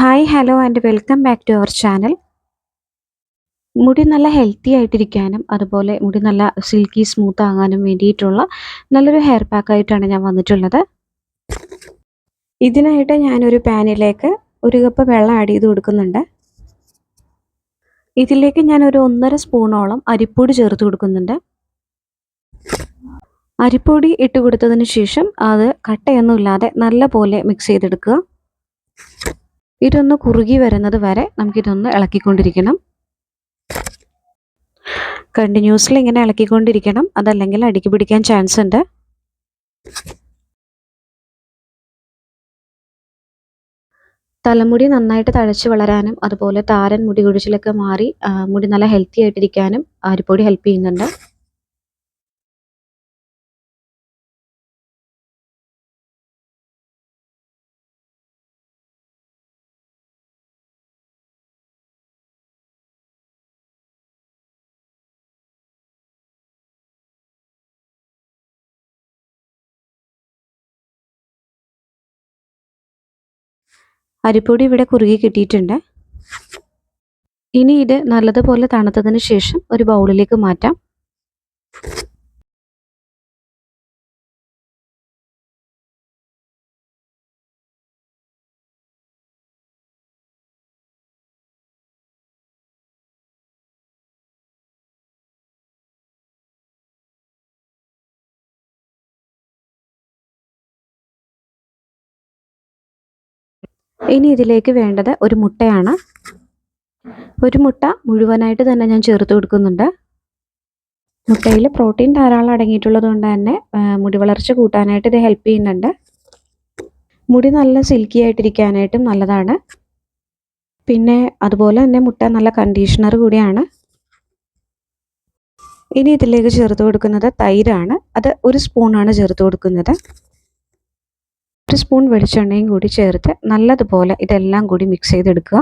Hi hello and welcome back to our channel. മുടി നല്ല healthy ആയിട്ടിരിക്കാനും അതുപോലെ മുടി നല്ല സിൽക്കി സ്മൂത്ത് ആകാനും വേണ്ടിയിട്ടുള്ള നല്ലൊരു ഹെയർ പാക്കായിട്ടാണ് ഞാൻ വന്നിട്ടുള്ളത്. ഇതിനായിട്ട് ഞാനൊരു പാനിലേക്ക് ഒരു കപ്പ് വെള്ളം ആഡ് ചെയ്ത് കൊടുക്കുന്നുണ്ട്. ഇതിലേക്ക് ഞാനൊരു 1.5 സ്പൂണോളം അരിപ്പൊടി ചേർത്ത് കൊടുക്കുന്നുണ്ട്. അരിപ്പൊടി ഇട്ട് കൊടുത്തതിന് ശേഷം അത് കട്ടയൊന്നുമില്ലാതെ നല്ല പോലെ മിക്സ് ചെയ്തെടുക്കുക. ഇതൊന്ന് കുറുകി വരുന്നത് വരെ നമുക്കിതൊന്ന് ഇളക്കിക്കൊണ്ടിരിക്കണം. കണ്ടിന്യൂസ്ലി ഇങ്ങനെ ഇളക്കിക്കൊണ്ടിരിക്കണം, അതല്ലെങ്കിൽ അടിക്ക് പിടിക്കാൻ ചാൻസ് ഉണ്ട്. തലമുടി നന്നായിട്ട് തഴച്ച് വളരാനും അതുപോലെ താരൻ മുടി കൊഴിച്ചിലൊക്കെ മാറി മുടി നല്ല ഹെൽത്തി ആയിട്ടിരിക്കാനും അരിപ്പൊടി ഹെൽപ്പ് ചെയ്യുന്നുണ്ട്. അരിപ്പൊടി ഇവിടെ കുറുകി കിട്ടിയിട്ടുണ്ട്. ഇനി ഇത് നല്ലതുപോലെ തണുത്തതിന് ശേഷം ഒരു ബൗളിലേക്ക് മാറ്റാം. ഇനി ഇതിലേക്ക് വേണ്ടത് ഒരു മുട്ടയാണ്. ഒരു മുട്ട മുഴുവനായിട്ട് തന്നെ ഞാൻ ചേർത്ത് കൊടുക്കുന്നുണ്ട്. മുട്ടയിൽ പ്രോട്ടീൻ ധാരാളം അടങ്ങിയിട്ടുള്ളത് കൊണ്ട് തന്നെ മുടി വളർച്ച കൂട്ടാനായിട്ട് ഇത് ഹെൽപ്പ് ചെയ്യുന്നുണ്ട്. മുടി നല്ല സിൽക്കി ആയിട്ടിരിക്കാനായിട്ടും നല്ലതാണ്. പിന്നെ അതുപോലെ തന്നെ മുട്ട നല്ല കണ്ടീഷണർ കൂടിയാണ്. ഇനി ഇതിലേക്ക് ചേർത്ത് കൊടുക്കുന്നത് തൈരാണ്. അത് 1 സ്പൂണാണ് ചേർത്ത് കൊടുക്കുന്നത്. 1 സ്പൂൺ വെളിച്ചെണ്ണയും കൂടി ചേർത്ത് നല്ലതുപോലെ ഇതെല്ലാം കൂടി മിക്സ് ചെയ്തെടുക്കുക.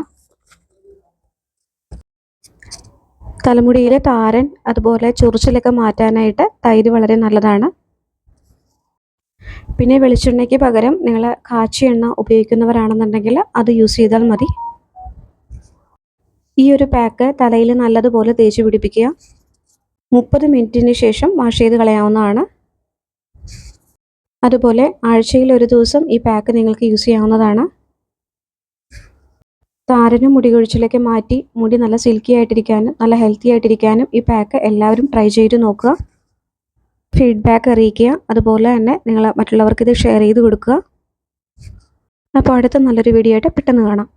തലമുടിയിലെ താരൻ അതുപോലെ ചൊറിച്ചിലൊക്കെ മാറ്റാനായിട്ട് തൈര് വളരെ നല്ലതാണ്. പിന്നെ വെളിച്ചെണ്ണയ്ക്ക് പകരം നിങ്ങൾ കാച്ചിയ എണ്ണ ഉപയോഗിക്കുന്നവരാണെന്നുണ്ടെങ്കിൽ അത് യൂസ് ചെയ്താൽ മതി. ഈ ഒരു പാക്ക് തലയിൽ നല്ലതുപോലെ തേച്ച് പിടിപ്പിക്കുക. 30 മിനിറ്റിന് ശേഷം വാഷ് ചെയ്ത് കളയാവുന്നതാണ്. അതുപോലെ ആഴ്ചയിൽ ഒരു ദിവസം ഈ പാക്ക് നിങ്ങൾക്ക് യൂസ് ചെയ്യാവുന്നതാണ്. താരനും മുടി കൊഴിച്ചിലൊക്കെ മാറ്റി മുടി നല്ല സിൽക്കി ആയിട്ടിരിക്കാനും നല്ല ഹെൽത്തി ആയിട്ടിരിക്കാനും ഈ പാക്ക് എല്ലാവരും ട്രൈ ചെയ്ത് നോക്കുക. ഫീഡ്ബാക്ക് അറിയിക്കുക. അതുപോലെ തന്നെ നിങ്ങൾ മറ്റുള്ളവർക്ക് ഇത് ഷെയർ ചെയ്ത് കൊടുക്കുക. അപ്പോൾ അടുത്ത നല്ലൊരു വീഡിയോ ആയിട്ട് പെട്ടെന്ന് കാണാം.